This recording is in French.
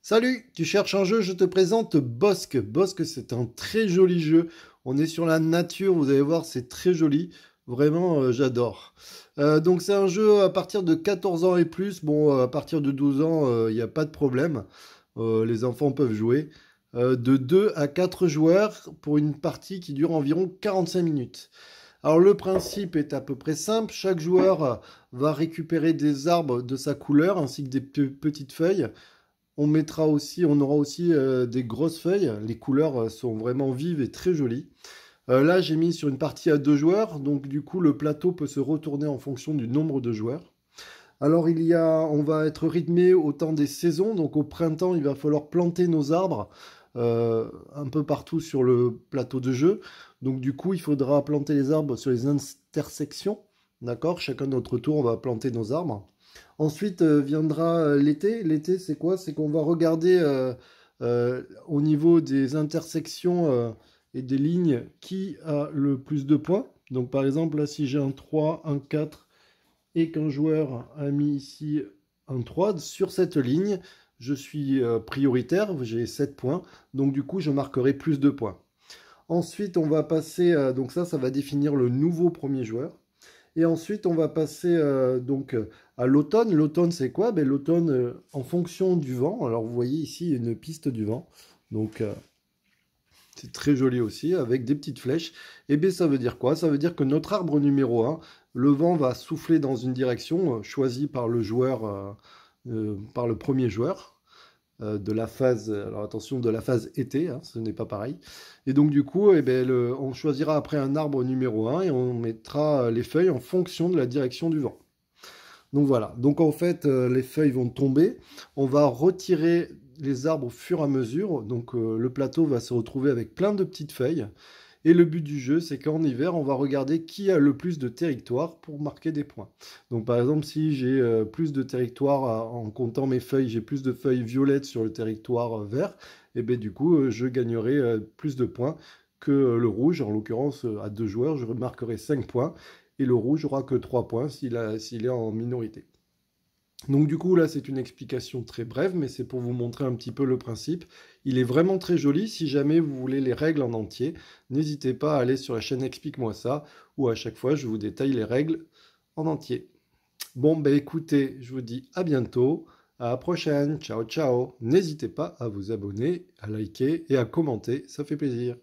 Salut, tu cherches un jeu, je te présente Bosque. Bosque, c'est un très joli jeu. On est sur la nature, vous allez voir, c'est très joli. Vraiment, j'adore. Donc c'est un jeu à partir de 14 ans et plus. Bon, à partir de 12 ans, il n'y a pas de problème. Les enfants peuvent jouer. De 2 à 4 joueurs pour une partie qui dure environ 45 minutes. Alors le principe est à peu près simple. Chaque joueur va récupérer des arbres de sa couleur ainsi que des petites feuilles. On aura aussi des grosses feuilles. Les couleurs sont vraiment vives et très jolies. Là, j'ai mis sur une partie à deux joueurs, donc du coup, le plateau peut se retourner en fonction du nombre de joueurs. Alors, on va être rythmé au temps des saisons. Donc, au printemps, il va falloir planter nos arbres un peu partout sur le plateau de jeu. Donc, du coup, il faudra planter les arbres sur les intersections. D'accord? Chacun de notre tour, on va planter nos arbres. Ensuite viendra l'été. L'été, c'est quoi? C'est qu'on va regarder au niveau des intersections et des lignes qui a le plus de points. Donc par exemple, là, si j'ai un 3, un 4 et qu'un joueur a mis ici un 3 sur cette ligne, je suis prioritaire, j'ai 7 points. Donc du coup, je marquerai plus de points. Ensuite, on va passer, donc ça va définir le nouveau premier joueur. Et ensuite, on va passer à l'automne. L'automne, c'est quoi? Ben, l'automne, en fonction du vent. Alors, vous voyez ici une piste du vent. Donc, c'est très joli aussi, avec des petites flèches. Et bien, ça veut dire quoi? Ça veut dire que notre arbre numéro un, le vent va souffler dans une direction choisie par le joueur, par le premier joueur de la phase, alors attention, de la phase été, hein, ce n'est pas pareil. Et donc du coup, eh ben, on choisira après un arbre numéro un et on mettra les feuilles en fonction de la direction du vent. Donc voilà, donc en fait, les feuilles vont tomber, on va retirer les arbres au fur et à mesure, donc le plateau va se retrouver avec plein de petites feuilles. Et le but du jeu, c'est qu'en hiver, on va regarder qui a le plus de territoire pour marquer des points. Donc par exemple, si j'ai plus de territoire en comptant mes feuilles, j'ai plus de feuilles violettes sur le territoire vert, et bien du coup, je gagnerai plus de points que le rouge. En l'occurrence, à deux joueurs, je marquerai 5 points, et le rouge aura que 3 points s'il est en minorité. Donc du coup là c'est une explication très brève mais c'est pour vous montrer un petit peu le principe. Il est vraiment très joli, si jamais vous voulez les règles en entier, n'hésitez pas à aller sur la chaîne Explique-moi ça où à chaque fois je vous détaille les règles en entier. Bon bah écoutez, je vous dis à bientôt, à la prochaine, ciao ciao. N'hésitez pas à vous abonner, à liker et à commenter, ça fait plaisir.